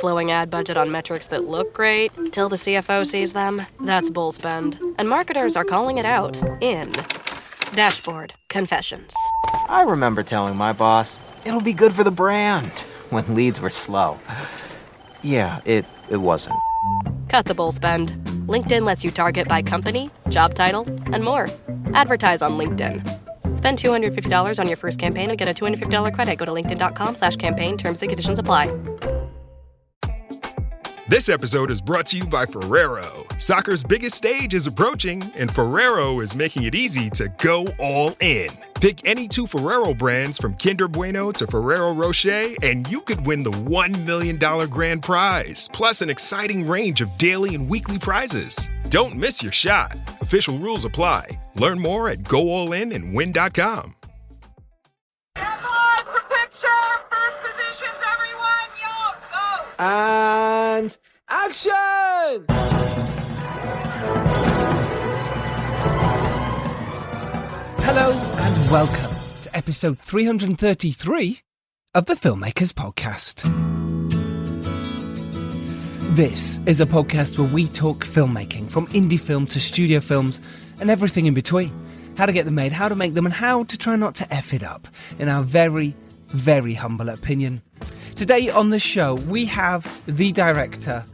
Flowing ad budget on metrics that look great till the CFO sees them, that's bull spend. And marketers are calling it out in Dashboard Confessions. I remember telling my boss, it'll be good for the brand, when leads were slow. Yeah, it wasn't. Cut the bull spend. LinkedIn lets you target by company, job title, and more. Advertise on LinkedIn. Spend $250 on your first campaign and get a $250 credit. Go to linkedin.com/campaign. Terms and conditions apply. This episode is brought to you by Ferrero. Soccer's biggest stage is approaching, and Ferrero is making it easy to go all in. Pick any two Ferrero brands from Kinder Bueno to Ferrero Rocher, and you could win the $1 million grand prize, plus an exciting range of daily and weekly prizes. Don't miss your shot. Official rules apply. Learn more at goallinandwin.com. Everyone, protection! First positions, everyone! Yo, go! And action! Hello and welcome to episode 333 of the Filmmakers podcast. This is a podcast where we talk filmmaking, from indie film to studio films and everything in between. How to get them made, how to make them, and how to try not to F it up, in our very, very humble opinion. Today on the show, we have the director,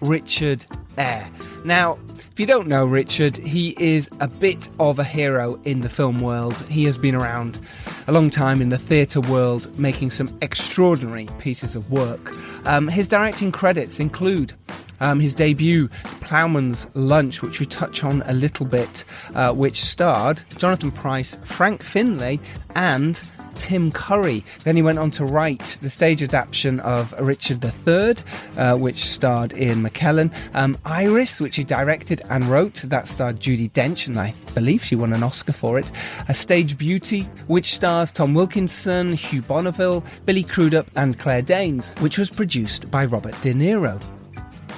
Richard Eyre. Now, if you don't know Richard, he is a bit of a hero in the film world. He has been around a long time in the theatre world, making some extraordinary pieces of work. His directing credits include his debut, Ploughman's Lunch, which we touch on a little bit, which starred Jonathan Pryce, Frank Finlay, and Tim Curry. Then he went on to write the stage adaptation of Richard III, which starred Ian McKellen. Iris, which he directed and wrote, that starred Judi Dench, and I believe she won an Oscar for it. A Stage Beauty, which stars Tom Wilkinson, Hugh Bonneville, Billy Crudup, and Claire Danes, which was produced by Robert De Niro.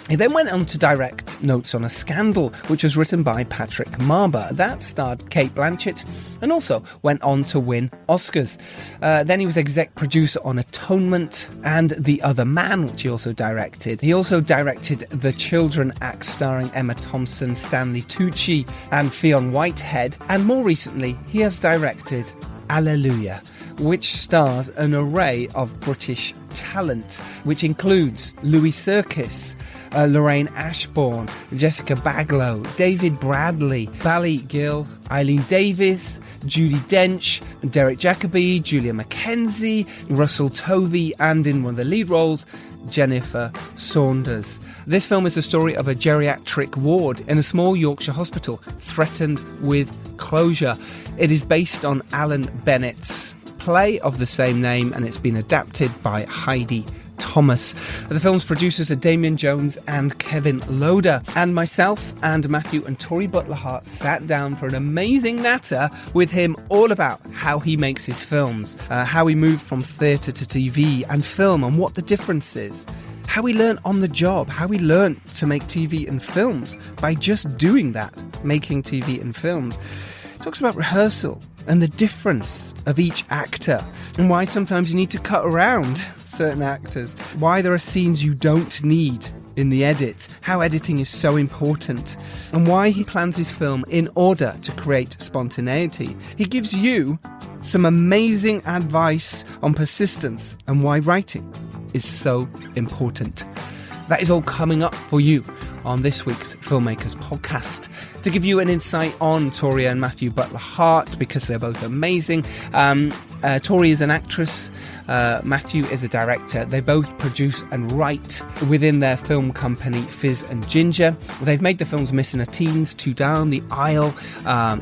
He then went on to direct Notes on a Scandal, which was written by Patrick Marber. That starred Cate Blanchett and also went on to win Oscars. Then he was exec producer on Atonement and The Other Man, which he also directed. He also directed The Children Act, starring Emma Thompson, Stanley Tucci and Fionn Whitehead. And more recently, he has directed Allelujah, which stars an array of British talent, which includes Louis Serkis, Lorraine Ashbourne, Jessica Baglow, David Bradley, Bally Gill, Eileen Davis, Judi Dench, Derek Jacobi, Julia Mackenzie, Russell Tovey, and in one of the lead roles, Jennifer Saunders. This film is the story of a geriatric ward in a small Yorkshire hospital threatened with closure. It is based on Alan Bennett's play of the same name, and it's been adapted by Heidi Thomas. The film's producers are Damien Jones and Kevin Loader, and myself and Matthew and Tori Butler-Hart sat down for an amazing natter with him all about how he makes his films, how he moved from theatre to TV and film and what the difference is, how he learnt on the job, how he learnt to make TV and films by just doing that, making TV and films. He talks about rehearsal and the difference of each actor, and why sometimes you need to cut around certain actors, why there are scenes you don't need in the edit, how editing is so important, and why he plans his film in order to create spontaneity. He gives you some amazing advice on persistence and why writing is so important. That is all coming up for you on this week's Filmmakers podcast. To give you an insight on Tori and Matthew Butler-Hart, because they're both amazing. Tori is an actress, Matthew is a director. They both produce and write within their film company Fizz and Ginger. They've made the films Missing a Teens, Two Down, The Isle,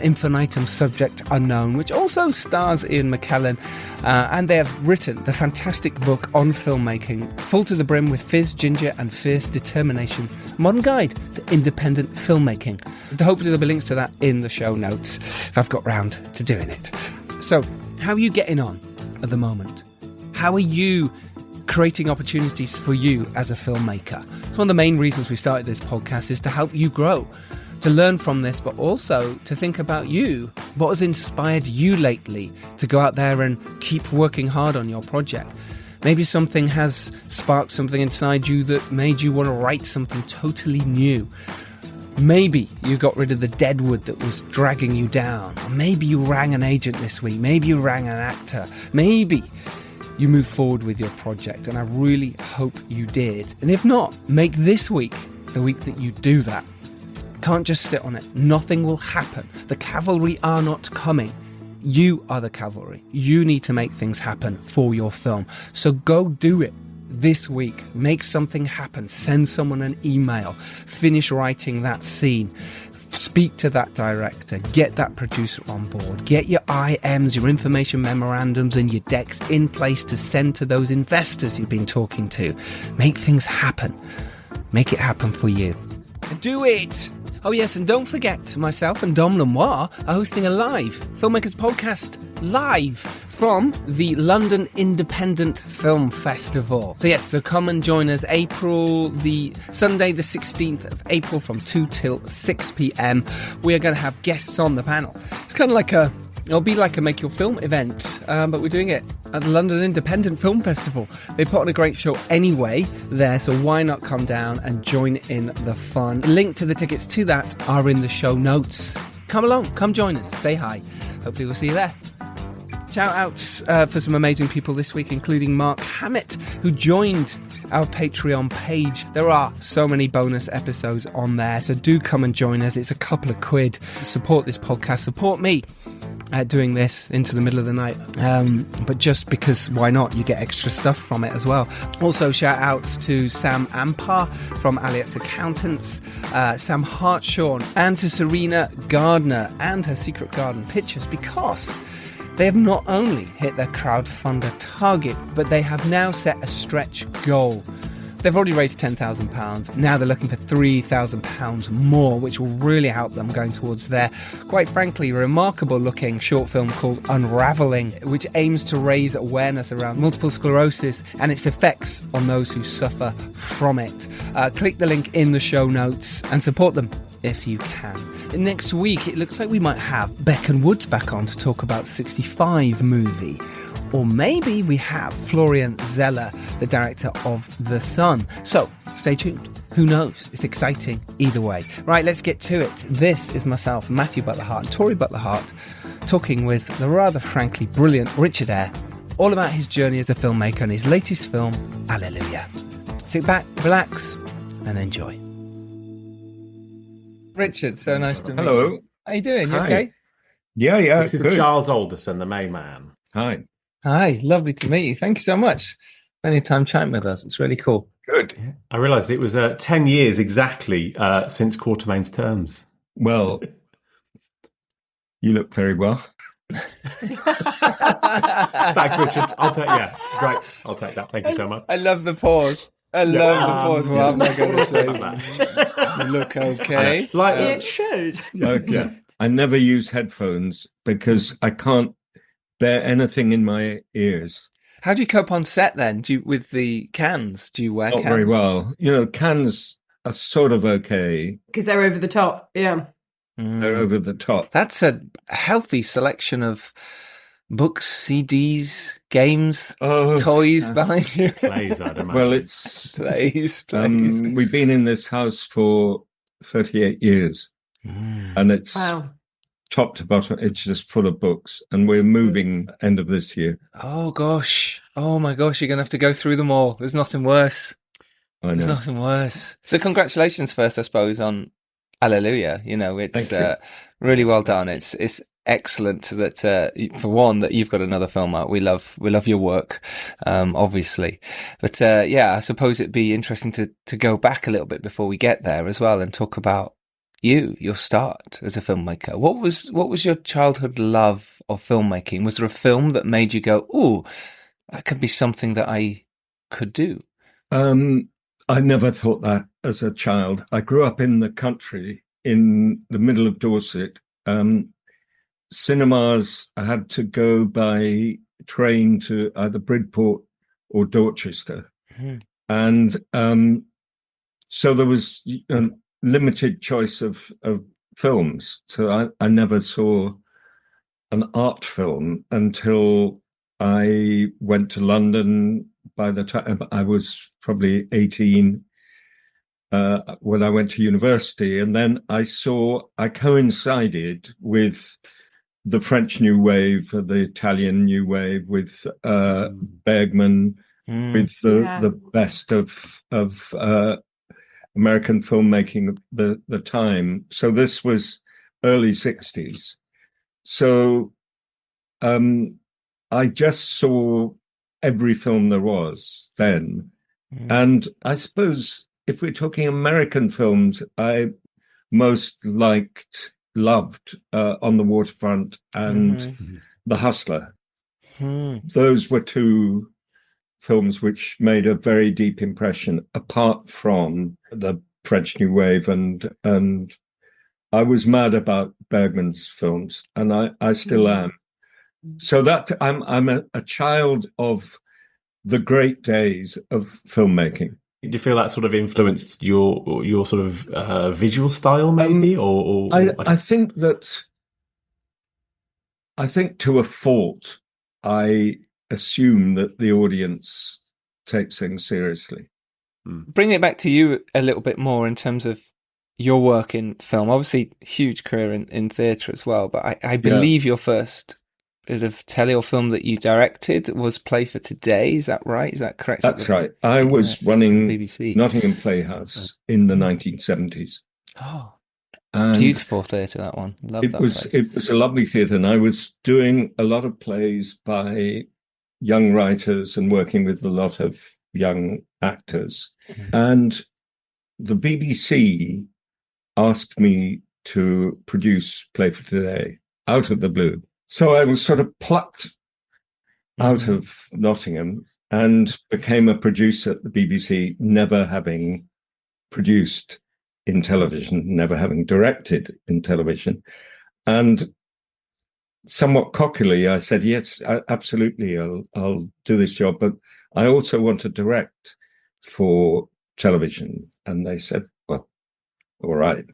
Infinitum, Subject Unknown, which also stars Ian McKellen, and they have written the fantastic book on filmmaking, Full to the Brim with Fizz, Ginger and Fierce Determination, Modern Guide to Independent Filmmaking. Hopefully there'll be links to that in the show notes if I've got round to doing it. So, how are you getting on at the moment? How are you creating opportunities for you as a filmmaker? It's one of the main reasons we started this podcast, is to help you grow, to learn from this, but also to think about you. What has inspired you lately to go out there and keep working hard on your project? Maybe something has sparked something inside you that made you want to write something totally new. Maybe you got rid of the deadwood that was dragging you down. Or maybe you rang an agent this week. Maybe you rang an actor. Maybe you move forward with your project, and I really hope you did. And if not, make this week the week that you do that. Can't just sit on it. Nothing will happen. The cavalry are not coming. You are the cavalry. You need to make things happen for your film. So go do it this week. Make something happen. Send someone an email. Finish writing that scene. Speak to that director. Get that producer on board. Get your IMs, your information memorandums, and your decks in place to send to those investors you've been talking to. Make things happen. Make it happen for you. Do it! Oh yes, and don't forget, myself and Dom Lenoir are hosting a live Filmmakers podcast live from the London Independent Film Festival. So yes, so come and join us Sunday the 16th of April from 2 till 6 p.m. We are going to have guests on the panel. It's kind of like it'll be like a Make Your Film event, but we're doing it at the London Independent Film Festival. They put on a great show anyway there, so why not come down and join in the fun? Link to the tickets to that are in the show notes. Come along, come join us, say hi. Hopefully we'll see you there. Shout out for some amazing people this week, including Mark Hammett, who joined our Patreon page. There are so many bonus episodes on there, so do come and join us. It's a couple of quid. Support this podcast, support me doing this into the middle of the night, but just because why not, you get extra stuff from it as well. Also shout outs to Sam Ampar from Aliot's Accountants, Sam Hartshorn, and to Serena Gardner and her Secret Garden Pictures, because they have not only hit their crowdfunder target, but they have now set a stretch goal. They've already raised £10,000. Now they're looking for £3,000 more, which will really help them going towards their, quite frankly, remarkable-looking short film called Unraveling, which aims to raise awareness around multiple sclerosis and its effects on those who suffer from it. Click the link in the show notes and support them if you can. Next week, it looks like we might have Beck and Woods back on to talk about 65 movie. Or maybe we have Florian Zeller, the director of The Sun. So, stay tuned. Who knows? It's exciting either way. Right, let's get to it. This is myself, Matthew Butler-Hart, and Tori Butler-Hart, talking with the rather frankly brilliant Richard Eyre, all about his journey as a filmmaker and his latest film, Allelujah. Sit back, relax, and enjoy. Richard, so nice to meet you. Hello. How you doing? You Hi. okay? Yeah, This is good. Giles Alderson, the main man. Hi. Hi, lovely to meet you. Thank you so much. Spending time chatting with us. It's really cool. Good. I realised it was 10 years exactly since Quartermain's terms. Well, you look very well. Thanks, Richard. Great. I'll take that. Thank you so much. I love the pause. I love the pause. What am I going to say? You look okay. It shows. Okay. I never use headphones because I can't bear anything in my ears. How do you cope on set then? With the cans? Do you wear Not cans? very well. Cans are sort of okay. Because they're over the top, yeah. They're over the top. That's a healthy selection of books, CDs, games, toys behind you. Plays, I'd imagine. Well, it's... Plays. we've been in this house for 38 years. And it's... Wow. Top to bottom, it's just full of books, and we're moving end of this year. Oh gosh! Oh my gosh! You're gonna have to go through them all. There's nothing worse. I know. There's nothing worse. So congratulations first, I suppose, on Allelujah. It's really well done. It's excellent that for one that you've got another film out. We love your work, obviously, but I suppose it'd be interesting to go back a little bit before we get there as well and talk about your start as a filmmaker. What was your childhood love of filmmaking? Was there a film that made you go, "Ooh, that could be something that I could do"? I never thought that as a child. I grew up in the country in the middle of Dorset. Cinemas, I had to go by train to either Bridport or Dorchester. And so there was limited choice of films. So I never saw an art film until I went to London, by the time I was probably 18 when I went to university. And then I coincided with the French New Wave, the Italian New Wave, with Bergman, with the best of American filmmaking at the time. So this was early 60s. So I just saw every film there was then. And I suppose if we're talking American films, I most loved On the Waterfront and The Hustler. Those were two films which made a very deep impression, apart from the French New Wave. And I was mad about Bergman's films, and I still am. So that I'm a child of the great days of filmmaking. Do you feel that sort of influenced your sort of visual style, maybe? I think to a fault, I assume that the audience takes things seriously. Bring it back to you a little bit more in terms of your work in film. Obviously, huge career in theatre as well, but I believe your first bit of telly or film that you directed was Play for Today. Is that right? Is that correct? That's right. I was running BBC Nottingham Playhouse in the 1970s. Oh, it's beautiful theatre, that one. Love that place. It was a lovely theatre, and I was doing a lot of plays by young writers and working with a lot of young actors. And the BBC asked me to produce Play for Today out of the blue. So I was sort of plucked out of Nottingham and became a producer at the BBC, never having produced in television, never having directed in television. And somewhat cockily, I said, yes, absolutely, I'll do this job, but I also want to direct for television. And they said, well, all right.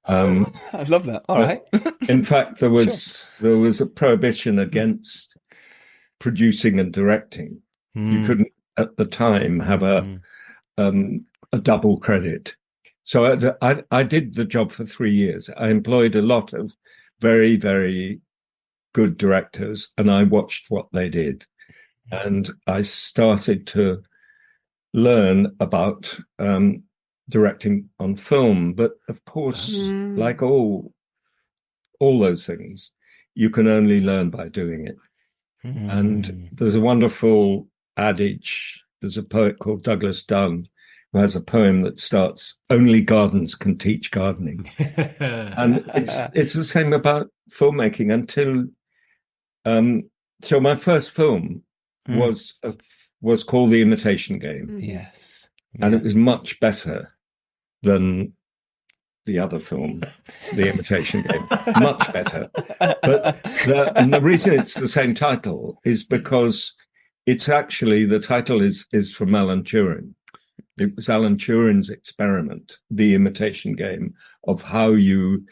I love that. All right. In fact, there was a prohibition against producing and directing. You couldn't, at the time, have a double credit. So I did the job for 3 years. I employed a lot of very, very good directors, and I watched what they did. And I started to learn about directing on film. But of course, like all those things, you can only learn by doing it. And there's a wonderful adage. There's a poet called Douglas Dunn who has a poem that starts, "Only gardens can teach gardening." And it's the same about filmmaking until so my first film was called The Imitation Game. Yes. And it was much better than the other film, The Imitation Game. Much better. But the reason it's the same title is because it's actually, the title is from Alan Turing. It was Alan Turing's experiment, The Imitation Game, of how you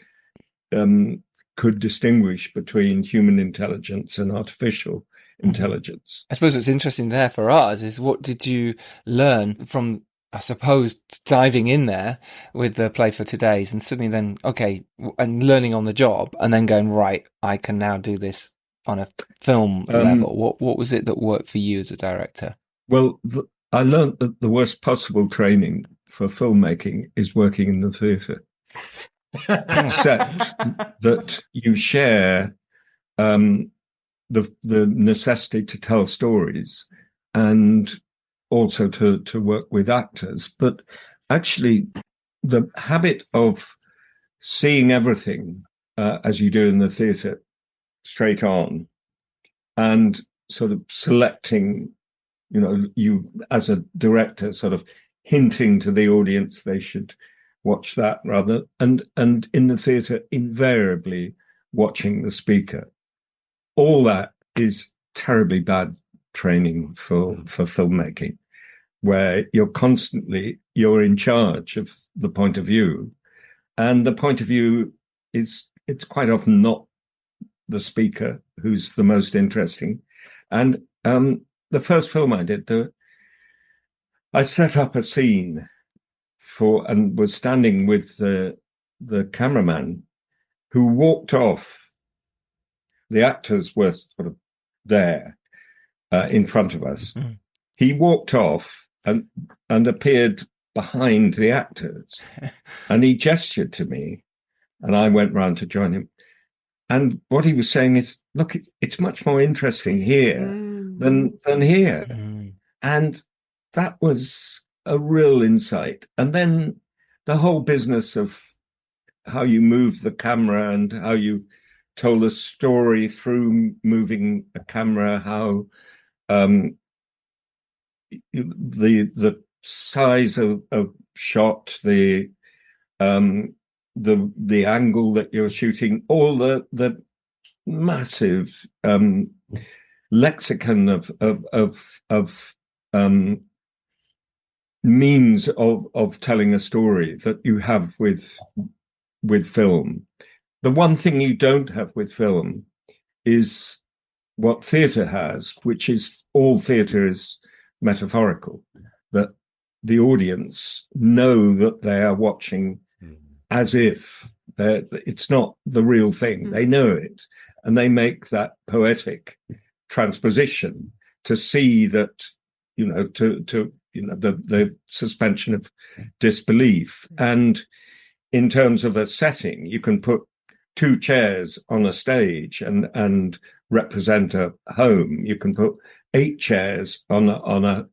could distinguish between human intelligence and artificial intelligence. I suppose what's interesting there for us is, what did you learn from, I suppose, diving in there with the Play for Today's and suddenly then, and learning on the job and then going, right, I can now do this on a film level. What was it that worked for you as a director? Well, I learned that the worst possible training for filmmaking is working in the theatre. Except that you share the necessity to tell stories and also to work with actors. But actually, the habit of seeing everything as you do in the theatre straight on and sort of selecting, you as a director sort of hinting to the audience they should watch that rather, and in the theatre invariably watching the speaker. All that is terribly bad training for filmmaking, where you're in charge of the point of view, and the point of view it's quite often not the speaker who's the most interesting. And the first film I did, I set up a scene and was standing with the cameraman who walked off. The actors were sort of there in front of us. He walked off and appeared behind the actors, and he gestured to me, and I went round to join him. And what he was saying is, look, it's much more interesting here than here. And that was a real insight. And then the whole business of how you move the camera and how you told a story through moving a camera, how the size of shot, the angle that you're shooting, all the massive lexicon of means of telling a story that you have with film. The one thing you don't have with film is what theatre has, which is all theatre is metaphorical, that the audience know that they are watching as if it's not the real thing. They know it, and they make that poetic transposition to see that, the suspension of disbelief. And in terms of a setting, you can put 2 chairs on a stage and represent a home. You can put 8 chairs on a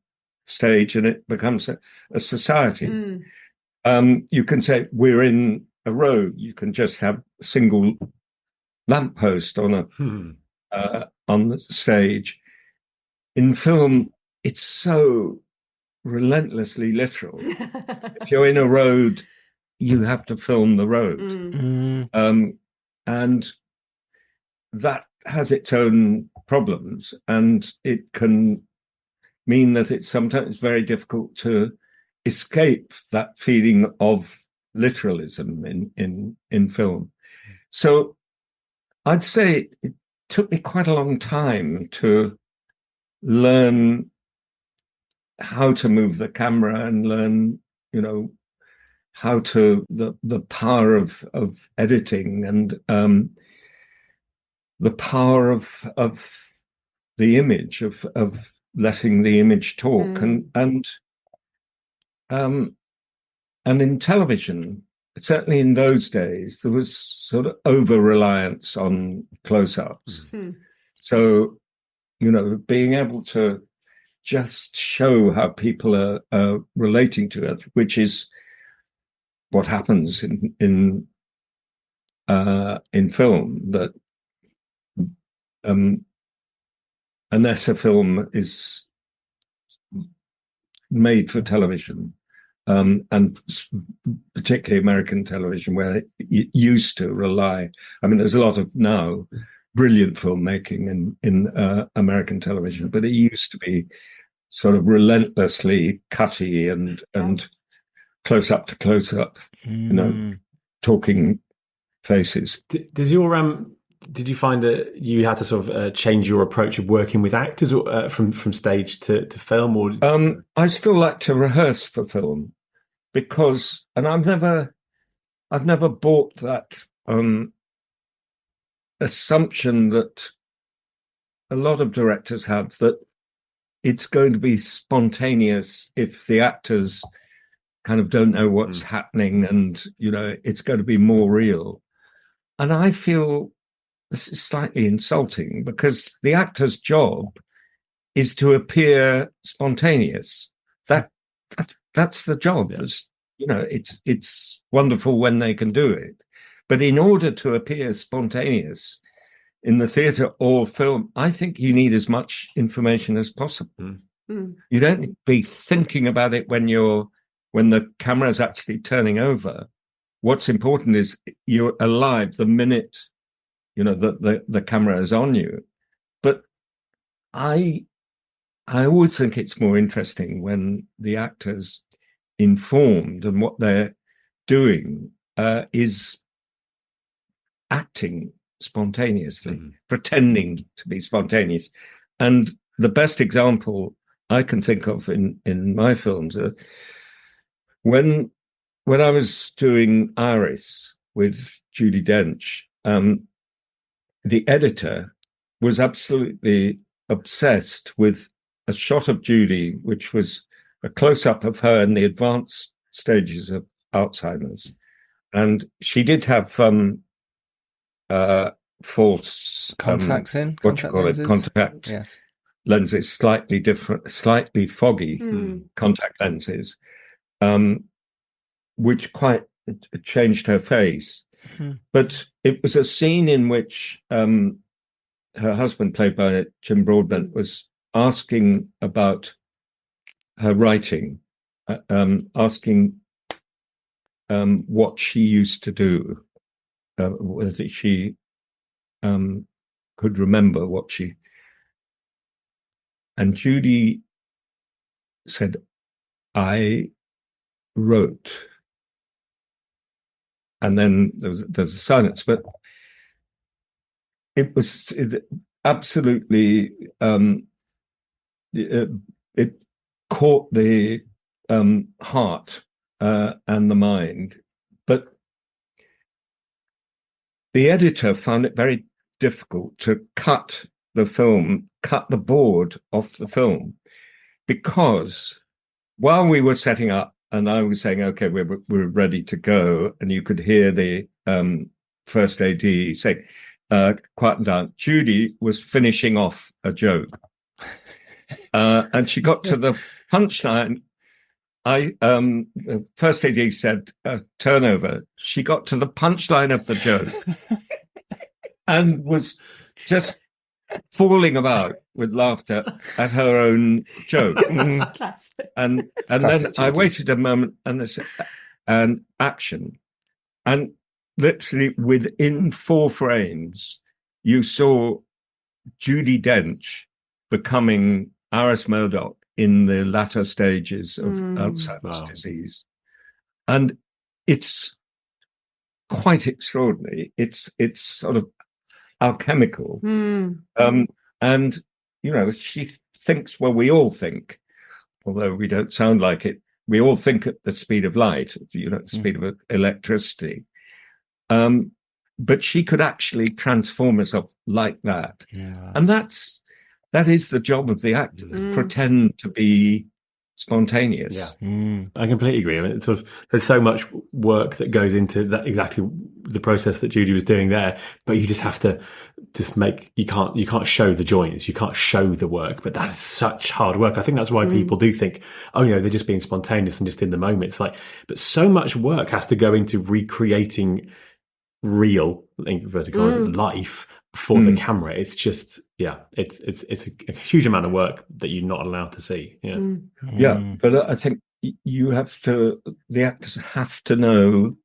stage, and it becomes a society. You can say we're in a road. You can just have a single lamppost on the stage. In film, it's so relentlessly literal. If you're in a road, you have to film the road. And that has its own problems, and it can mean that it's sometimes very difficult to escape that feeling of literalism in film. So I'd say it took me quite a long time to learn how to move the camera and learn, how to the power of editing and the power of the image of letting the image talk and in television, certainly in those days, there was sort of over-reliance on close-ups. So, being able to just show how people are relating to it, which is what happens in film, that unless a film is made for television, and particularly American television, where it used to rely. I mean, there's a lot of now brilliant filmmaking in American television, but it used to be sort of relentlessly cutty and close up to close up, talking faces. Did you find that you had to sort of change your approach of working with actors or, from stage to film? Or I still like to rehearse for film because, and I've never bought that assumption that a lot of directors have, that it's going to be spontaneous if the actors kind of don't know what's happening, and it's going to be more real. And I feel this is slightly insulting, because the actor's job is to appear spontaneous. That's the job. It's wonderful when they can do it, but in order to appear spontaneous in the theatre or film, I think you need as much information as possible. You don't need to be thinking about it when the camera is actually turning over. What's important is you're alive the minute the camera is on you. But I always think it's more interesting when the actor's informed and what they're doing is acting spontaneously, pretending to be spontaneous. And the best example I can think of in my films. When I was doing Iris with Judi Dench, the editor was absolutely obsessed with a shot of Judy, which was a close-up of her in the advanced stages of Alzheimer's. And she did have false contacts in contact yes. lenses, slightly different, slightly foggy contact lenses, which quite changed her face. But it was a scene in which her husband, played by Jim Broadbent, was asking about her writing, asking what she used to do, whether she could remember what she... And Judy said, I wrote. And then there's a silence, but it was absolutely... it caught the heart and the mind. But the editor found it very difficult to cut the board off the film, because while we were setting up and I was saying, okay, we're ready to go, and you could hear the first AD say, quieten down, Judy was finishing off a joke. And she got to the punchline. The first AD said, turnover. She got to the punchline of the joke and was just falling about with laughter at her own joke. and then I waited a moment and action. And literally within 4 frames, you saw Judi Dench becoming Iris Murdoch in the latter stages of Alzheimer's disease. And it's quite extraordinary. It's sort of alchemical. And, you know, she thinks, well, we all think, although we don't sound like it, we all think at the speed of light, you know, the speed of electricity. But she could actually transform herself like that. Yeah. And that is the job of the actor, pretend to be spontaneous. Yeah, I completely agree. I mean, it's sort of, there's so much work that goes into that, exactly the process that Judy was doing there. But you just have to you can't show the joints, you can't show the work. But that is such hard work. I think that's why people do think, oh, you know, they're just being spontaneous and just in the moment. It's like, but so much work has to go into recreating real, life for the camera. It's just, it's a huge amount of work that you're not allowed to see. But I think the actors have to know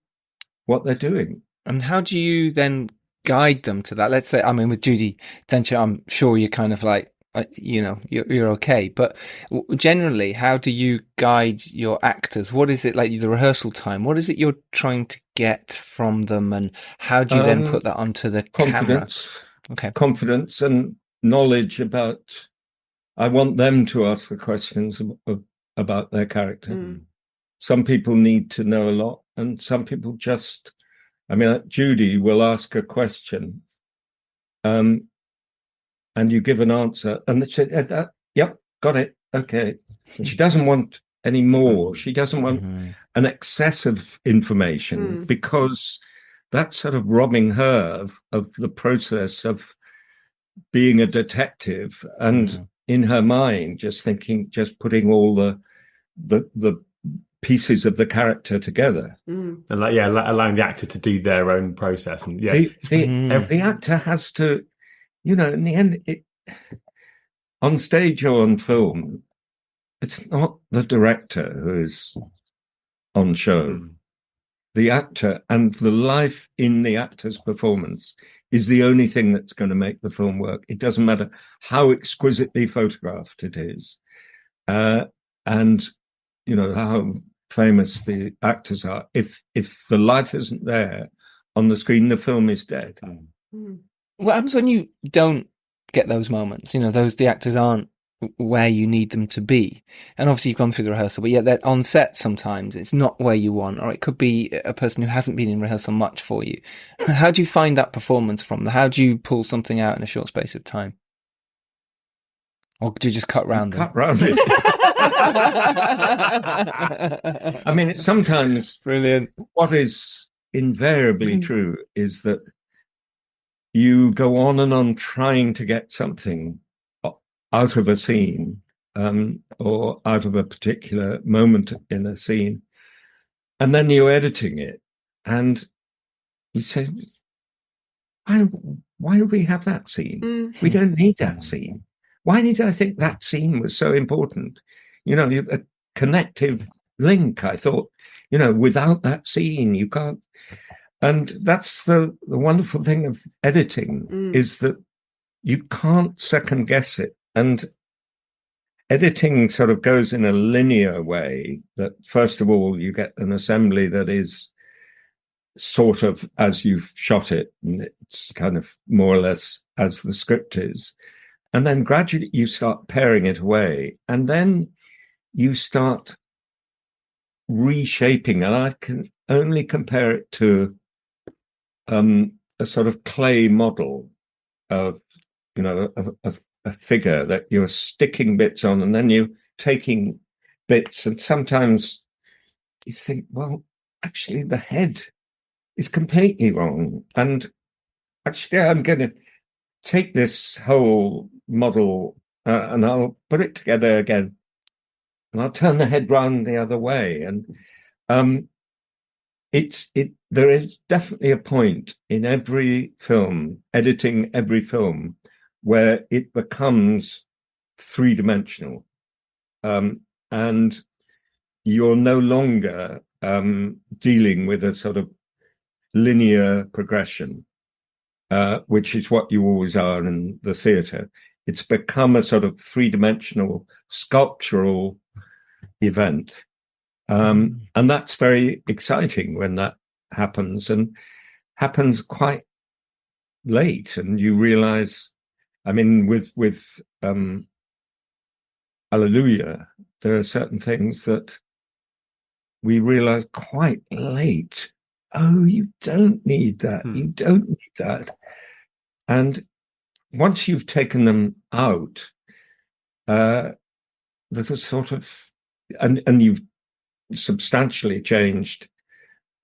what they're doing. And how do you then guide them to that? Let's say, I mean, with Judi Dench, I'm sure you're kind of like, you know, you're okay, but generally, how do you guide your actors? What is it like, the rehearsal time? What is it you're trying to get from them, and how do you then put that onto the confidence, camera? Okay, confidence and knowledge about. I want them to ask the questions about their character. Some people need to know a lot, and some people just. I mean, Judy will ask a question, and you give an answer, and they say, "Yep, got it, okay." And she doesn't want any more. She doesn't want an excess of information, because that's sort of robbing her of the process of being a detective, and in her mind, just putting all the pieces of the character together, and allowing the actor to do their own process. And the actor has to. You know, in the end, on stage or on film, it's not the director who is on show. The actor and the life in the actor's performance is the only thing that's going to make the film work. It doesn't matter how exquisitely photographed it is. And, you know, how famous the actors are. If the life isn't there on the screen, the film is dead. What happens when you don't get those moments? You know, the actors aren't where you need them to be. And obviously you've gone through the rehearsal, but yet they're on set sometimes it's not where you want, or it could be a person who hasn't been in rehearsal much for you. How do you find that performance from them? How do you pull something out in a short space of time? Or do you just cut round them? Cut round it. I mean, it's sometimes Brilliant. What is invariably true is that you go on and on trying to get something out of a scene, or out of a particular moment in a scene, and then you're editing it, and you say, why do we have that scene? We don't need that scene. Why did I think that scene was so important? You know, a connective link. I thought, you know, without that scene, you can't. And that's the wonderful thing of editing, is that you can't second guess it. And editing sort of goes in a linear way, that first of all, you get an assembly that is sort of as you've shot it, and it's kind of more or less as the script is. And then gradually you start paring it away, and then you start reshaping. And I can only compare it to a sort of clay model of, you know, a figure that you're sticking bits on, and then you're taking bits, and sometimes you think, well, actually the head is completely wrong, and actually I'm going to take this whole model and I'll put it together again, and I'll turn the head round the other way. And there is definitely a point in every film, editing every film, where it becomes three-dimensional, and you're no longer dealing with a sort of linear progression, which is what you always are in the theatre. It's become a sort of three-dimensional sculptural event, and that's very exciting when that happens, and happens quite late, and you realise. I mean, with Allelujah, there are certain things that we realize quite late. Oh, you don't need that. You don't need that. And once you've taken them out, there's a sort of, and you've substantially changed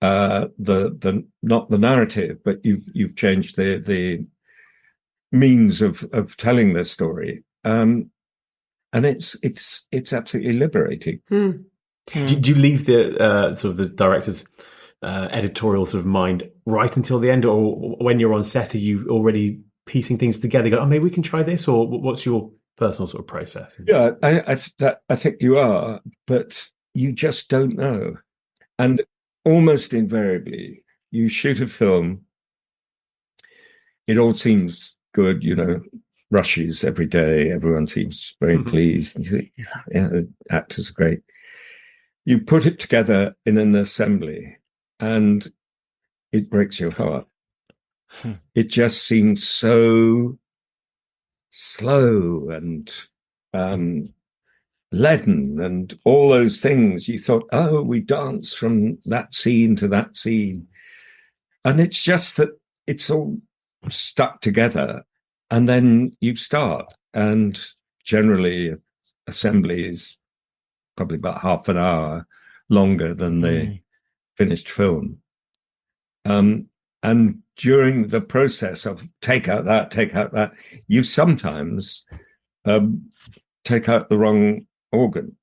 the not the narrative, but you've changed the means of telling this story, and it's absolutely liberating. Do you leave the sort of the director's editorial sort of mind right until the end, or when you're on set, are you already piecing things together? Go, oh, maybe we can try this, or what's your personal sort of process? Yeah, I think you are, but you just don't know. And almost invariably, you shoot a film, it all seems good, you know, rushes every day, everyone seems very pleased. And you think, yeah, the actors are great. You put it together in an assembly and it breaks your heart. It just seems so slow and leaden and all those things. You thought, oh, we dance from that scene to that scene. And it's just that it's all stuck together, and then you start, and generally assembly is probably about half an hour longer than the finished film, and during the process of take out that, you sometimes take out the wrong organ.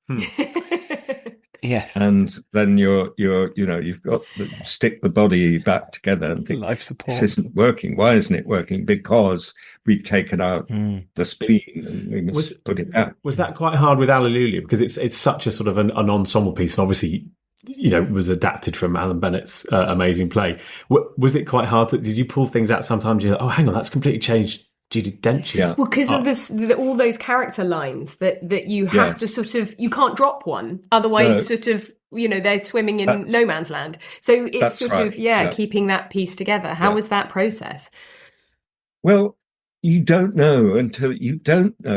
Yes. And then you've got to stick the body back together and think, life support. This isn't working. Why isn't it working? Because we've taken out the spleen and we must put it back. Was that quite hard with Allelujah? Because it's such a sort of an ensemble piece, and obviously, you know, it was adapted from Alan Bennett's amazing play. Was it quite hard? Did you pull things out sometimes? You're like, oh, hang on, that's completely changed Judi Dench's. Yeah. Well, because of this, all those character lines that you have to sort of, you can't drop one, otherwise, sort of, you know, they're swimming in no man's land. So it's sort of keeping that piece together. How was that process? Well, you don't know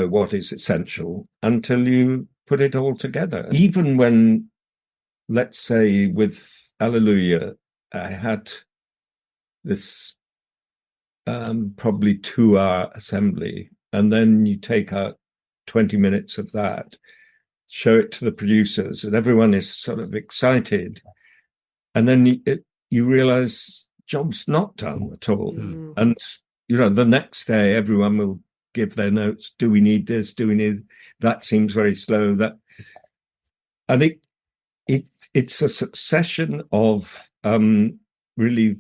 what is essential until you put it all together. Even when, let's say, with Allelujah, I had this probably 2-hour assembly, and then you take out 20 minutes of that, show it to the producers, and everyone is sort of excited. And then you realize job's not done at all. Mm. And, the next day, everyone will give their notes. Do we need this? Do we need that? Seems very slow. And it's a succession of really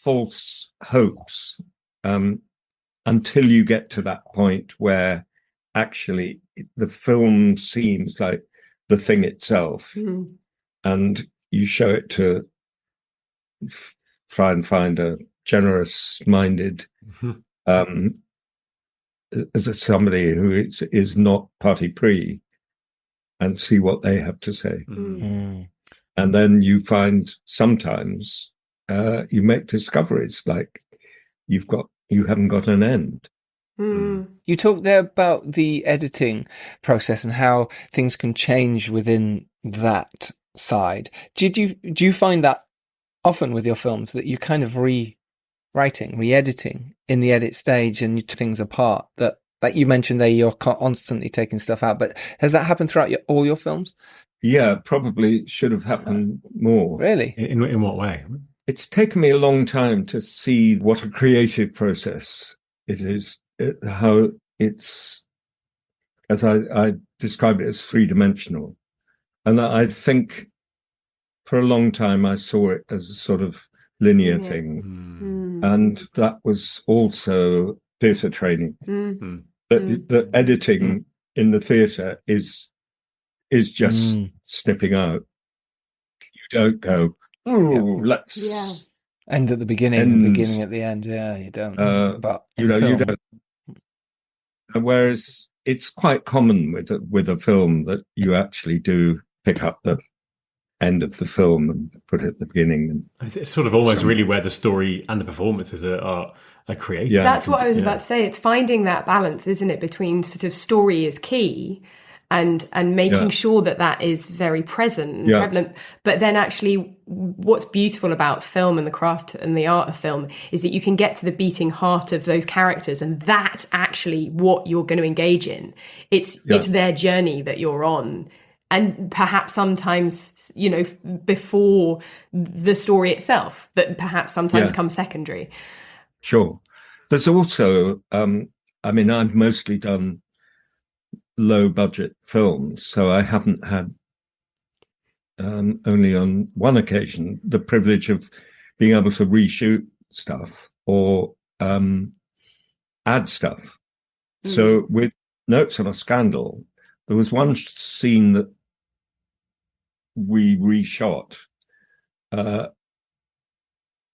false hopes until you get to that point where actually the film seems like the thing itself, and you show it to try and find a generous-minded as somebody who is not party pre, and see what they have to say. And then you find sometimes you make discoveries like you haven't got an end. You talked there about the editing process and how things can change within that side. Do you find that often with your films, that you kind of re-editing in the edit stage and you took things apart? That you mentioned there, you're constantly taking stuff out, but has that happened throughout all your films? Yeah, probably should have happened more. Really? In what way? It's taken me a long time to see what a creative process it is. How it's, as I described it, as 3-dimensional. And I think for a long time I saw it as a sort of linear thing. And that was also theatre training. The editing in the theatre is just snipping out. You don't go, let's end at the beginning and beginning at the end. Yeah, you don't. But you don't. Whereas it's quite common with a film that you actually do pick up the end of the film and put it at the beginning. It's sort of almost really where the story and the performances are created. Yeah. That's what I was about to say. It's finding that balance, isn't it, between sort of story is key and making sure that is very present and prevalent. But then actually what's beautiful about film and the craft and the art of film is that you can get to the beating heart of those characters, and that's actually what you're going to engage in. It's their journey that you're on. And perhaps sometimes, before the story itself, that perhaps sometimes comes secondary. Sure. There's also, I've mostly done low budget films, so I haven't had only on one occasion the privilege of being able to reshoot stuff or add stuff. So with Notes on a Scandal, there was one scene that we reshot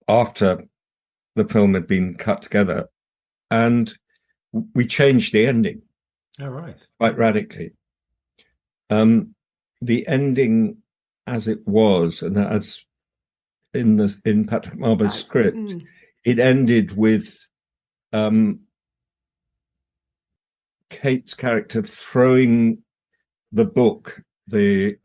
after the film had been cut together, and we changed the ending. Oh, right. Quite radically. The ending as it was, and as in Patrick Marber's script, it ended with Kate's character throwing the book, the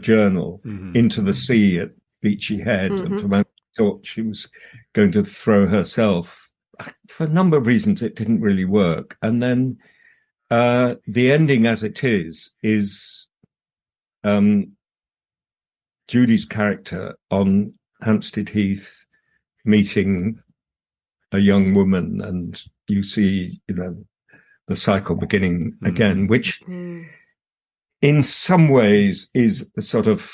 journal, into the sea at Beachy Head, and from I thought she was going to throw herself. For a number of reasons, it didn't really work. And then the ending, as it is Judy's character on Hampstead Heath meeting a young woman, and you see, the cycle beginning again, which in some ways is a sort of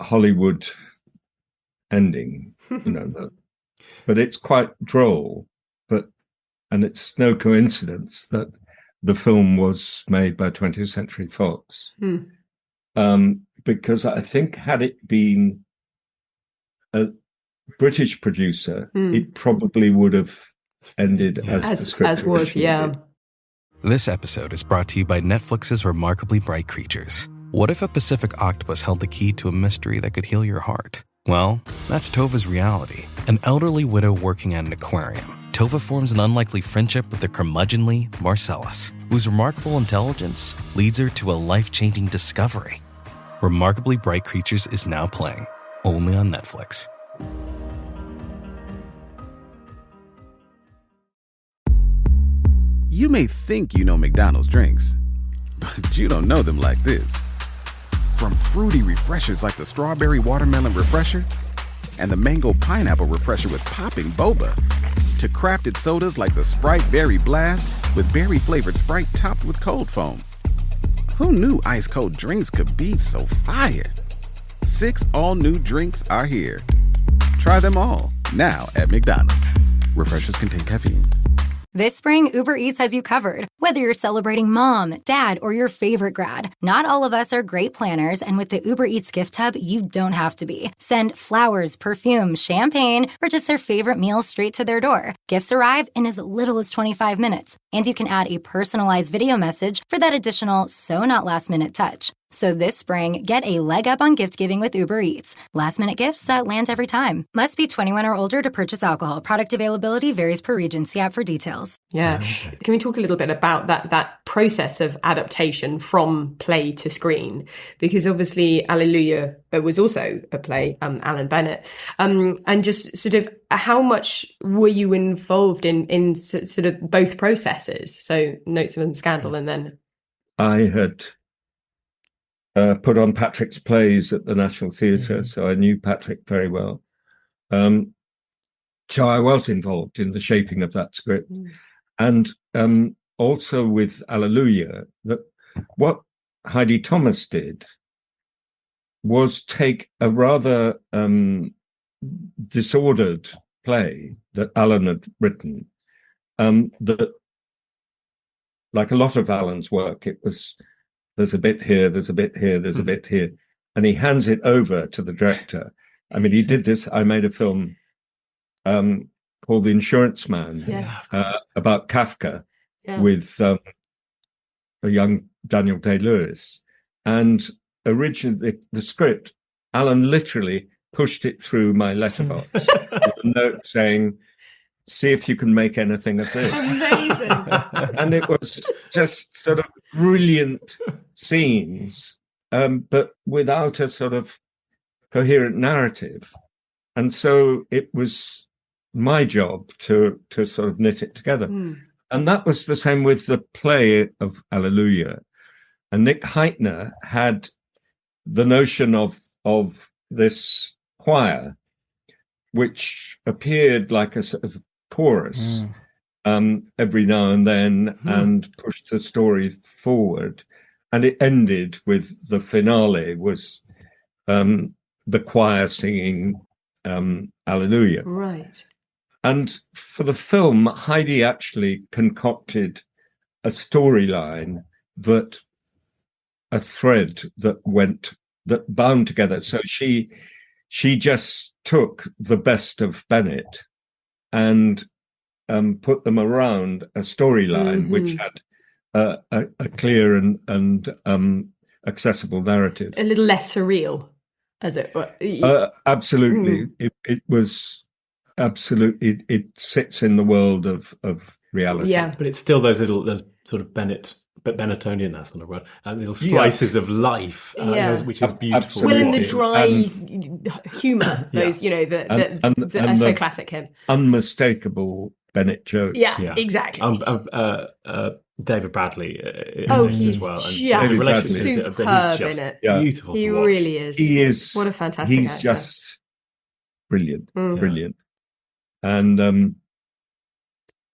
Hollywood ending, but it's quite droll. And it's no coincidence that the film was made by 20th Century Fox, because I think had it been a British producer, it probably would have ended as the script was. Yeah. This episode is brought to you by Netflix's Remarkably Bright Creatures. What if a Pacific octopus held the key to a mystery that could heal your heart? Well, that's Tova's reality, an elderly widow working at an aquarium. Tova forms an unlikely friendship with the curmudgeonly Marcellus, whose remarkable intelligence leads her to a life-changing discovery. Remarkably Bright Creatures is now playing, only on Netflix. You may think you know McDonald's drinks, but you don't know them like this. From fruity refreshers like the Strawberry Watermelon Refresher and the Mango Pineapple Refresher with popping boba, to crafted sodas like the Sprite Berry Blast with berry-flavored Sprite topped with cold foam. Who knew ice-cold drinks could be so fire? 6 all-new drinks are here. Try them all, now at McDonald's. Refreshers contain caffeine. This spring, Uber Eats has you covered. Whether you're celebrating mom, dad, or your favorite grad, not all of us are great planners, and with the Uber Eats gift hub, you don't have to be. Send flowers, perfume, champagne, or just their favorite meal straight to their door. Gifts arrive in as little as 25 minutes, and you can add a personalized video message for that additional so-not-last-minute touch. So this spring, get a leg up on gift giving with Uber Eats. Last-minute gifts that land every time. Must be 21 or older to purchase alcohol. Product availability varies per region. See app for details. Yeah. Can we talk a little bit about that process of adaptation from play to screen? Because obviously Allelujah was also a play, Alan Bennett. And just sort of how much were you involved in sort of both processes? So Notes of a Scandal and then... I had... put on Patrick's plays at the National Theatre, so I knew Patrick very well. So I was involved in the shaping of that script. And also with Allelujah, that what Heidi Thomas did was take a rather disordered play that Alan had written, that, like a lot of Alan's work, it was... there's a bit here, there's a bit here, there's a bit here. And he hands it over to the director. I mean, he did this. I made a film called The Insurance Man, about Kafka with a young Daniel Day-Lewis. And originally, the script, Alan literally pushed it through my letterbox with a note saying, see if you can make anything of this. Amazing. And it was just sort of brilliant scenes, but without a sort of coherent narrative. And so it was my job to sort of knit it together. And that was the same with the play of Allelujah. And Nick Heitner had the notion of this choir, which appeared like a sort of chorus every now and then and pushed the story forward. And it ended with the finale was the choir singing Allelujah. Right. And for the film, Heidi actually concocted a storyline a thread that bound together. So she just took the best of Bennett and put them around a storyline which had a clear and accessible narrative. A little less surreal, as it were. Absolutely. It was absolutely, it sits in the world of reality. Yeah. But it's still those sort of Bennettonian, that's not a word, little slices of life, which is beautiful. Well, in the dry humour, those, that are so classic him. Unmistakable Bennett jokes. Yeah, exactly. David Bradley he's as well. Just superb in it. Beautiful. He really is. He is. What a fantastic actor. He's just brilliant, brilliant. And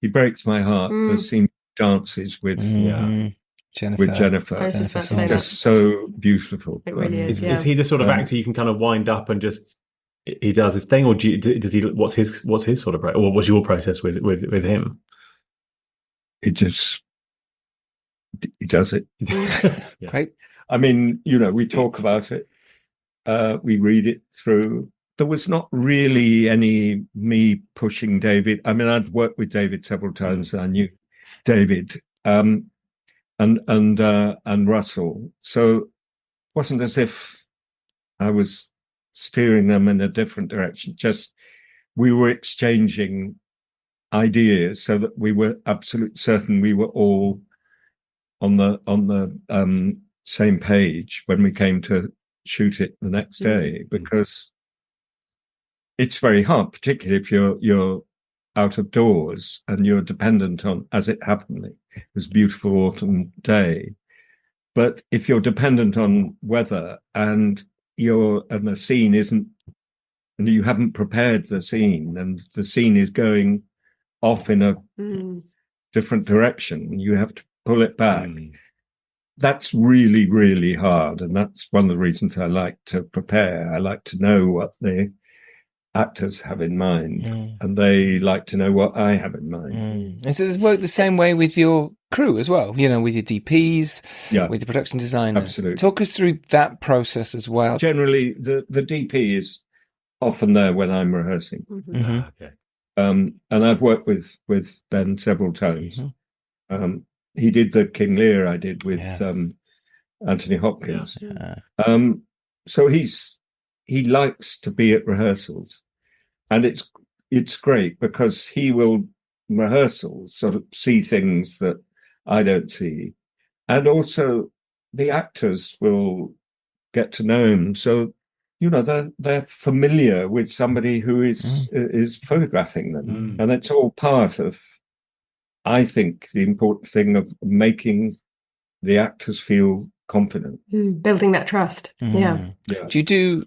he breaks my heart. The scene dances with Jennifer. It's just so beautiful. It really is. Is he the sort of actor you can kind of wind up and just he does his thing, or does he? What's his sort of, or what was your process with him? It just he does it. Great. I mean, we talk about it. We read it through. There was not really any me pushing David. I mean, I'd worked with David several times. And I knew David and Russell. So it wasn't as if I was steering them in a different direction. Just we were exchanging ideas so that we were absolutely certain we were all on the same page when we came to shoot it the next day, because it's very hard, particularly if you're out of doors and you're dependent on, as it happened, it was a beautiful autumn day. But if you're dependent on weather and the scene isn't, and you haven't prepared the scene, and the scene is going off in a different direction, you have to pull it back. That's really, really hard. And that's one of the reasons I like to prepare. I like to know what the actors have in mind, and they like to know what I have in mind. And so it's worked the same way with your crew as well, you know, with your DPs, with the production designers. Absolutely. Talk us through that process as well. Generally, the DP is often there when I'm rehearsing. Okay. And I've worked with Ben several times. He did the King Lear I did with Anthony Hopkins. So he likes to be at rehearsals, and it's great because he will rehearsals sort of see things that I don't see, and also the actors will get to know him. So you know they're familiar with somebody who is photographing them, and it's all part of, I think, the important thing of making the actors feel confident, building that trust. Yeah. Do you do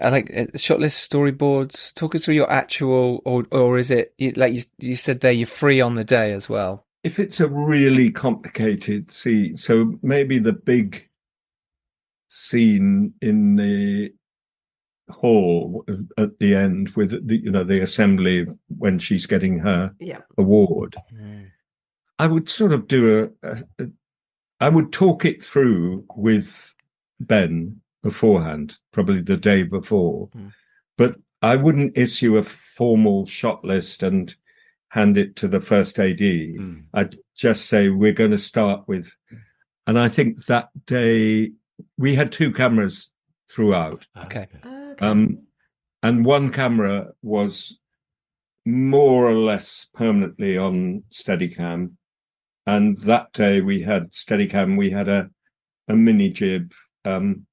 like shot list, storyboards? Talk us through your actual, or is it like you said there, you're free on the day as well? If it's a really complicated scene, so maybe the big scene in the hall at the end with the assembly when she's getting her award, I would sort of do I would talk it through with Ben beforehand, probably the day before, but I wouldn't issue a formal shot list and hand it to the first AD. I'd just say, we're going to start with, and I think that day we had 2 cameras throughout. Okay. And one camera was more or less permanently on Steadicam. And that day we had Steadicam, we had a mini jib. And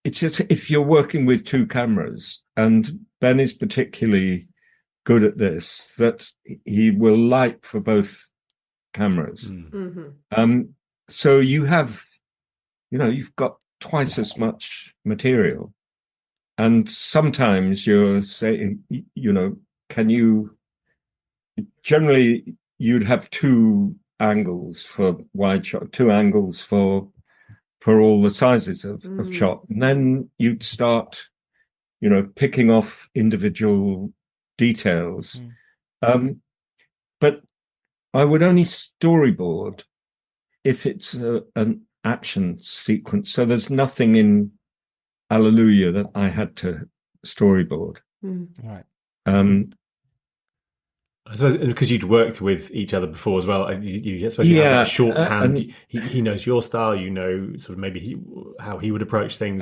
it's just, if you're working with 2 cameras, and Ben is particularly good at this, that he will light for both cameras. So you have, you've got twice as much material. And sometimes you're saying, can you, generally you'd have 2 angles for wide shot, 2 angles for all the sizes of shot. And then you'd start, picking off individual details. But I would only storyboard if it's an action sequence. So there's nothing in Allelujah that I had to storyboard. Right. I suppose because you'd worked with each other before as well, you have that shorthand. He knows your style, sort of maybe how he would approach things.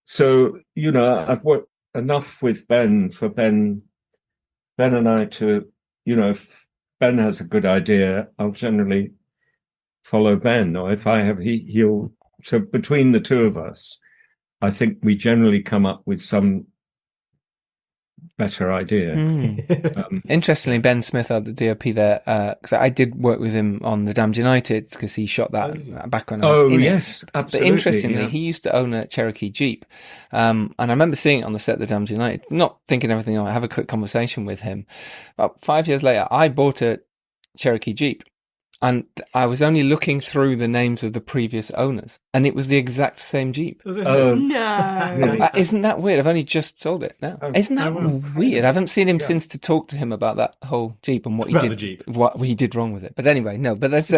So, I've worked enough with Ben for Ben and I to, if Ben has a good idea, I'll generally follow Ben. Or if I have, he'll. So between the 2 of us, I think we generally come up with some better idea. Interestingly, Ben Smith, the DOP there, because I did work with him on The Damned United, because he shot that back when I was in yes, it. absolutely. But interestingly, he used to own a Cherokee Jeep, and I remember seeing it on the set of The Damned United, not thinking everything on it. I have a quick conversation with him. About 5 years later, I bought a Cherokee Jeep, and I was only looking through the names of the previous owners, and it was the exact same Jeep. No. Really? Isn't that weird? I've only just sold it now. Isn't that weird? I haven't seen him since to talk to him about that whole Jeep and what he did wrong with it. But anyway, no. But that's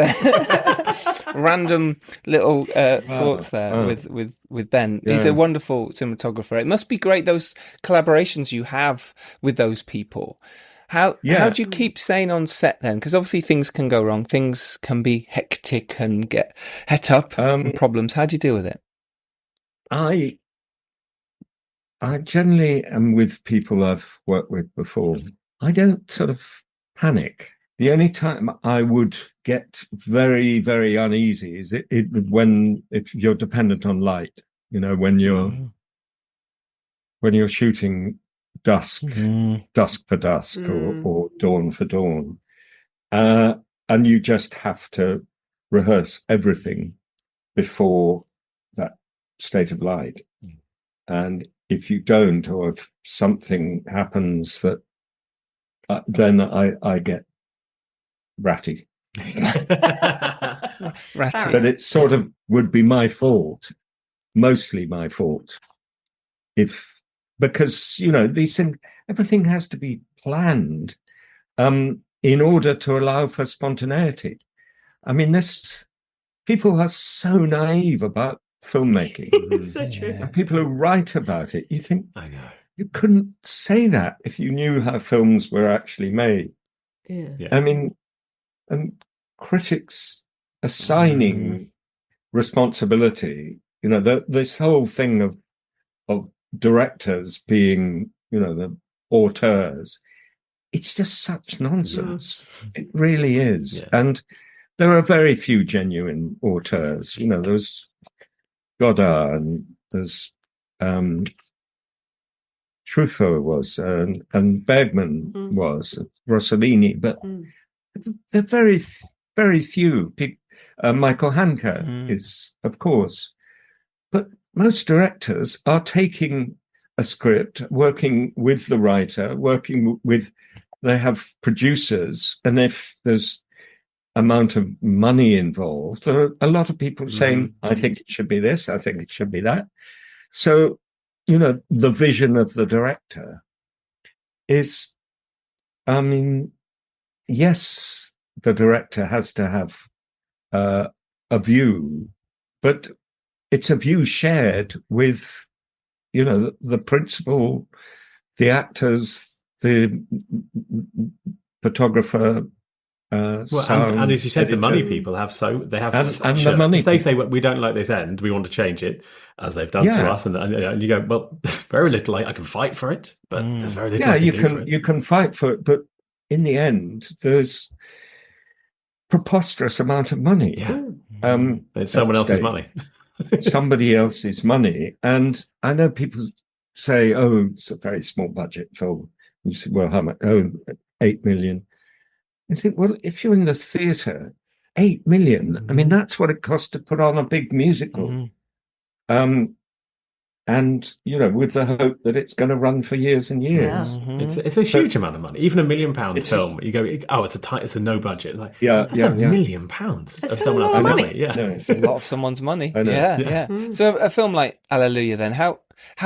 random little thoughts there with Ben. He's a wonderful cinematographer. It must be great, those collaborations you have with those people. How do you keep sane on set then? Because obviously things can go wrong. Things can be hectic and get het up and problems. How do you deal with it? I I generally am with people I've worked with before. I don't sort of panic. The only time I would get very, very uneasy is if you're dependent on light. You know, when you're shooting dusk for dusk, or dawn for dawn, and you just have to rehearse everything before that state of light. And if you don't, or if something happens that, then I get ratty. Ratty. But it sort of would be my fault, mostly my fault, because, you know, these things, everything has to be planned in order to allow for spontaneity. I mean, people are so naive about filmmaking. It's so true. And people who write about it, you think, I know. you couldn't say that if you knew how films were actually made. Yeah. I mean, and critics assigning responsibility, you know, this whole thing of directors being, you know, the auteurs, it's just such nonsense. It really is. Yeah. And there are very few genuine auteurs. You know, there's Godard, and there's Truffaut was, and Bergman was, Rossellini, but they're very, very few. Michael Haneke is, of course, but most directors are taking a script, working with the writer, they have producers, and if there's amount of money involved, there are a lot of people saying, I think it should be this, I think it should be that. So, you know, the vision of the director is, I mean, yes, the director has to have a view, but it's a view shared with, you know, the principal, the actors, the photographer, sound, and as you said, editor. the money people have the money. If they say, well, we don't like this end, we want to change it, as they've done to us, and you go, well, there's very little I can fight for it, but there's very little I can do for it. You can fight for it, but in the end, there's preposterous amount of money. It's someone else's money. Somebody else's money. And I know people say, oh, it's a very small budget film. You say, well, how much? Oh, 8 million. I think, well, if you're in the theatre, 8 million, I mean, that's what it costs to put on a big musical. And, you know, with the hope that it's going to run for years and years. It's a huge amount of money. Even $1 million film, you go, oh, it's a no budget. Like, that's £1 million of someone else's money. Yeah, no, it's a lot of someone's money. Yeah. So a film like Allelujah, then, how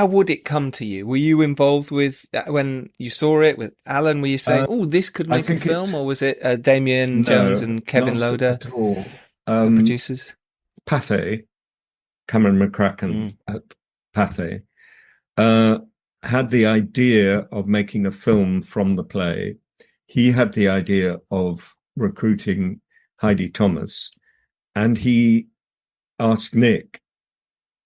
would it come to you? Were you involved with when you saw it with Alan? Were you saying, "Oh, this could make a film," or was it Damien Jones and Kevin Loder, at all. The producers? Pathé, Cameron McCracken at Pathé, had the idea of making a film from the play. He had the idea of recruiting Heidi Thomas, and he asked Nick.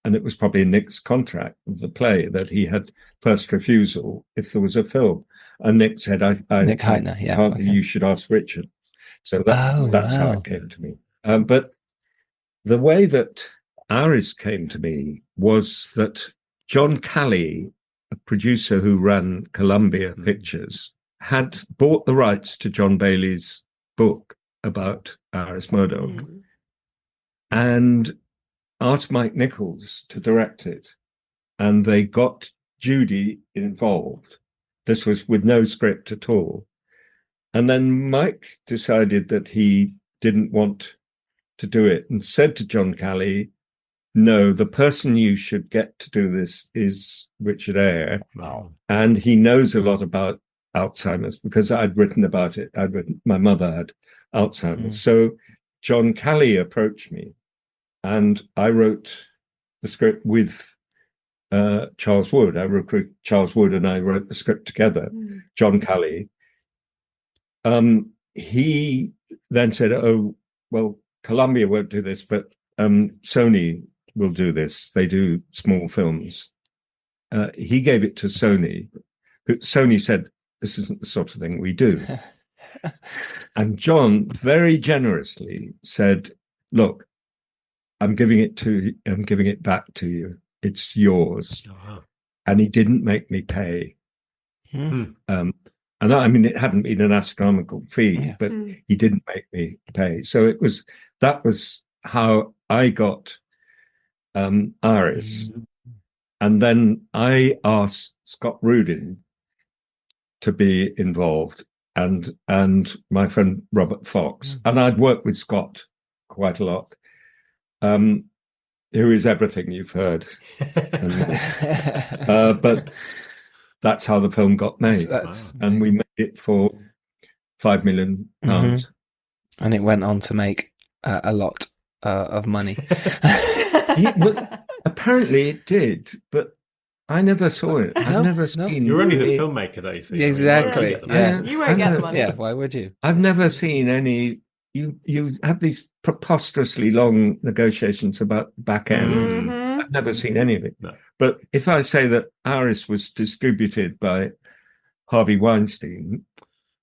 And it was probably in Nick's contract of the play that he had first refusal if there was a film. And Nick said, Nick Heitner, you should ask Richard. So that's how it came to me. But the way that Iris came to me was that John Calley, a producer who ran Columbia Pictures, had bought the rights to John Bailey's book about Iris Murdoch. And asked Mike Nichols to direct it, and they got Judy involved. This was with no script at all. And then Mike decided that he didn't want to do it and said to John Calley, no, the person you should get to do this is Richard Eyre. Wow. And he knows a lot about Alzheimer's because I'd written about it. My mother had Alzheimer's. So John Calley approached me. And I wrote the script with Charles Wood. I recruited Charles Wood and I wrote the script together, John Calley. He then said, oh, well, Columbia won't do this, but Sony will do this. They do small films. he gave it to Sony. Sony said, "This isn't the sort of thing we do." And John very generously said, "Look, I'm giving it back to you. It's yours." Oh, wow. And he didn't make me pay. And I mean, it hadn't been an astronomical fee, but he didn't make me pay. So that was how I got Iris. And then I asked Scott Rudin to be involved, and my friend Robert Fox. And I'd worked with Scott quite a lot, who is everything you've heard. But that's how the film got made. And we made it for £5 million. And it went on to make a lot of money. Apparently it did, but I never saw it. I've never seen. You're only the filmmaker, though. You see. Exactly. You won't get the money. Yeah. Why would you? I've never seen any. You have these preposterously long negotiations about back end. I've never seen any of it. No. But if I say that Iris was distributed by Harvey Weinstein,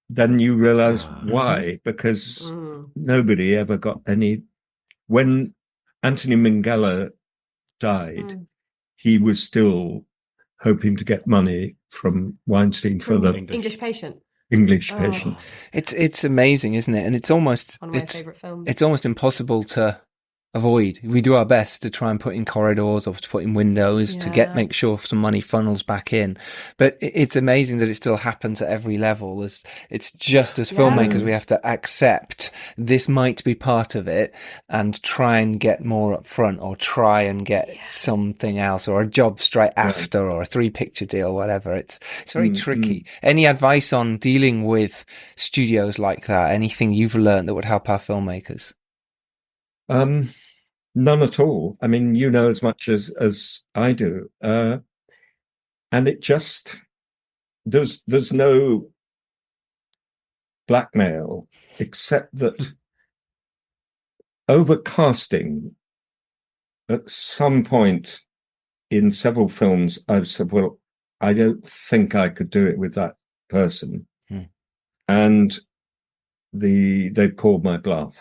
then you realize why. Because nobody ever got any. When Anthony Minghella died, he was still hoping to get money from Weinstein for the English Patient. It's amazing, isn't it? And it's almost one of my favourite films. It's almost impossible to avoid. We do our best to try and put in corridors or to put in windows to make sure some money funnels back in. But it's amazing that it still happens at every level. It's just as filmmakers, we have to accept this might be part of it and try and get more up front, or try and get something else, or a job straight after, or a 3-picture deal, whatever. It's very tricky. Any advice on dealing with studios like that? Anything you've learned that would help our filmmakers? None at all. I mean, you know as much as I do, and it just there's no blackmail, except that overcasting. At some point in several films, I've said, "Well, I don't think I could do it with that person," and they called my bluff.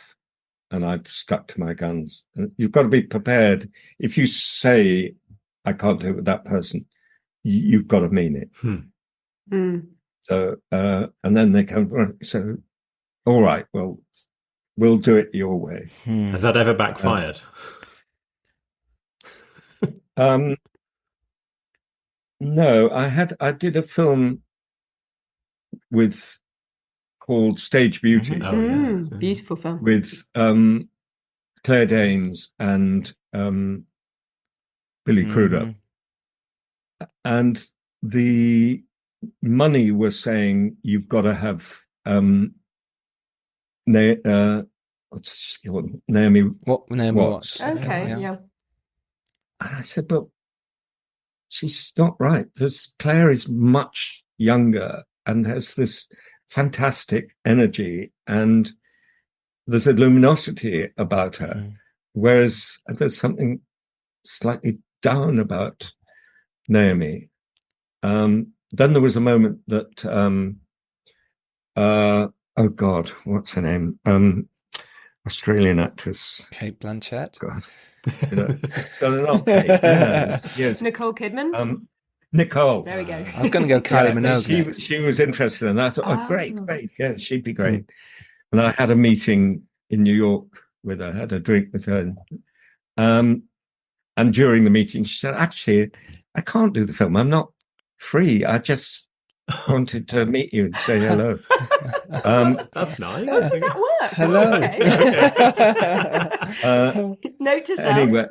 And I've stuck to my guns. You've got to be prepared. If you say, "I can't do it with that person," you've got to mean it. So, and then they come, so, all right, well, we'll do it your way. Has that ever backfired? No, I did a film called Stage Beauty. Beautiful film. With Claire Danes and Billy Crudup. And the money was saying you've got to have Naomi Watts. Okay, yeah. And I said, but she's not right. Claire is much younger and has this fantastic energy, and there's a luminosity about her, whereas there's something slightly down about Naomi. Then there was a moment that oh God, what's her name? Australian actress, Cate Blanchett. God. So they're not Kate, yes. Nicole Kidman. Nicole. There we go. I was going to go Kylie Minogue. She was interested, and I thought, great, yeah, she'd be great. And I had a meeting in New York with her, had a drink with her, and during the meeting, she said, "Actually, I can't do the film. I'm not free. I just wanted to meet you and say hello." That's nice. That works. Hello. Okay. Note to self. Anyway,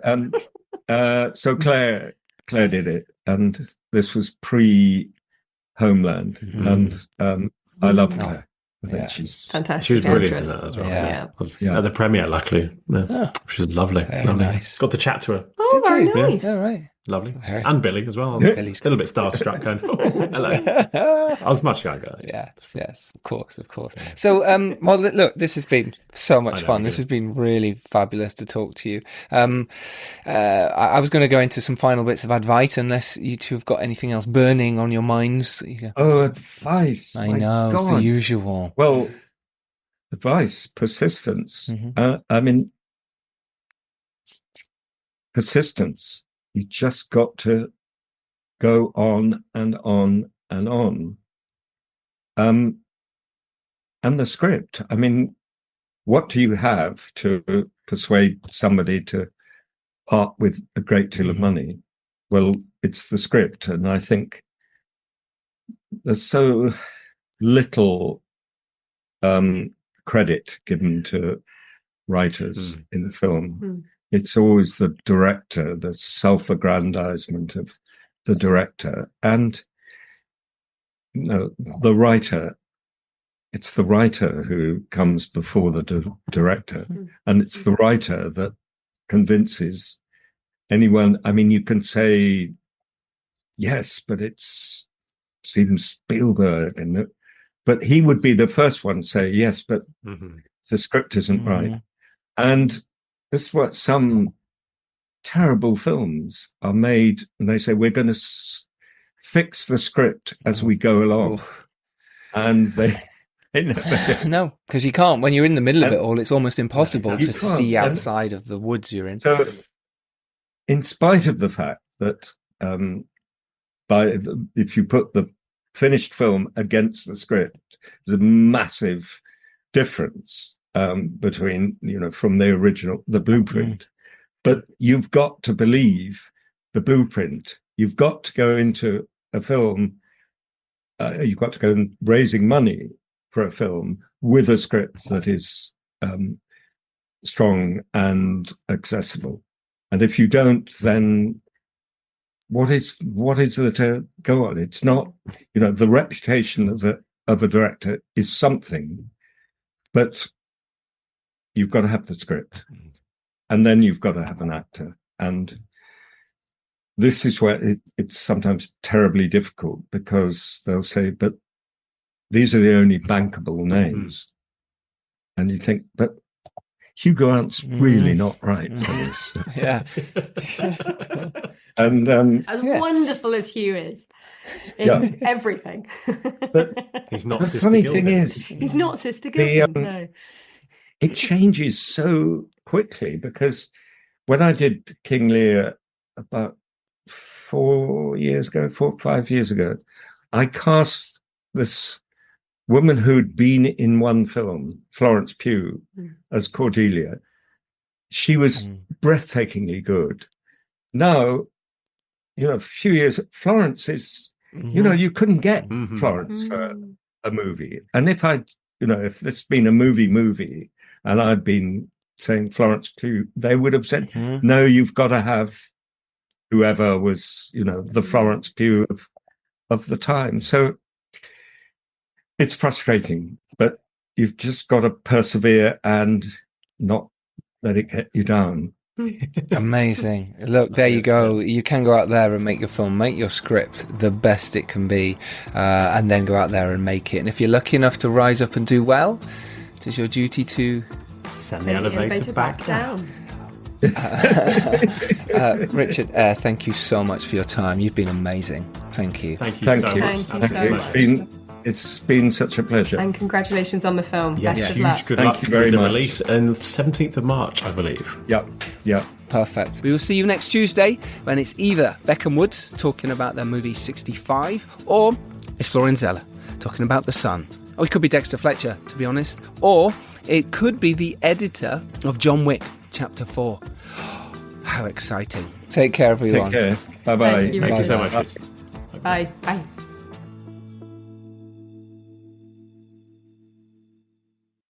so Claire did it, and this was pre-Homeland, and I loved her. I think she's fantastic. She was brilliant in that as well. Yeah. At the premiere, luckily. She was lovely. Very nice. Got to chat to her. Oh, very nice. Yeah, right. Lovely. And Billy as well. Billy's a little bit starstruck going, hello. I was much younger. Yes, of course. So, well, look, this has been so much fun. This has been really fabulous to talk to you. I was going to go into some final bits of advice, unless you two have got anything else burning on your minds. Advice. I know, it's the usual. Well, advice, persistence. Persistence. You just got to go on and on and on. And the script. I mean, what do you have to persuade somebody to part with a great deal of money? Well, it's the script. And I think there's so little credit given to writers in the film. It's always the director, the self-aggrandizement of the director. And the writer, it's the writer who comes before the director. And it's the writer that convinces anyone. I mean, you can say, yes, but it's Steven Spielberg. But he would be the first one to say, yes, but the script isn't right. And this is what some terrible films are made, and they say, we're going to fix the script as we go along. And they no, because you can't. When you're in the middle of it all, it's almost impossible to see outside of the woods you're in. So, in spite of the fact that if you put the finished film against the script, there's a massive difference between, from the original, the blueprint. But you've got to believe the blueprint. You've got to go into a film, you've got to go raising money for a film with a script that is strong and accessible. And if you don't, then what is there to go on? It's not, the reputation of a director is something, but you've got to have the script, and then you've got to have an actor. And this is where it's sometimes terribly difficult, because they'll say, but these are the only bankable names. And you think, but Hugh Grant's really not right for this. And as wonderful as Hugh is in everything. But he's not the Sister funny Gilpin. thing is, he's not Sister Gilpin. No. It changes so quickly, because when I did King Lear about 4 or 5 years ago, I cast this woman who'd been in one film, Florence Pugh, as Cordelia. She was breathtakingly good. Now, a few years, Florence is, you couldn't get Florence for a movie. And if if it's been a movie, and I'd been saying Florence Pugh, they would have said, no, you've got to have whoever was, the Florence Pugh of the time. So it's frustrating, but you've just got to persevere and not let it get you down. Amazing. Look, there you go. You can go out there and make your film, make your script the best it can be, and then go out there and make it. And if you're lucky enough to rise up and do well, it is your duty to send the elevator back down. Richard, thank you so much for your time. You've been amazing. Thank you. Thank you so much. It's been such a pleasure. And congratulations on the film. Best of luck. Good luck. Very much. Release on 17th of March, I believe. Yep. Perfect. We will see you next Tuesday, when it's either Beckham Woods talking about their movie 65, or it's Florian Zeller talking about The Sun. Or it could be Dexter Fletcher, to be honest. Or it could be the editor of John Wick, Chapter 4. How exciting. Take care, everyone. Take care. Bye-bye. Thank you so much. Bye. Bye.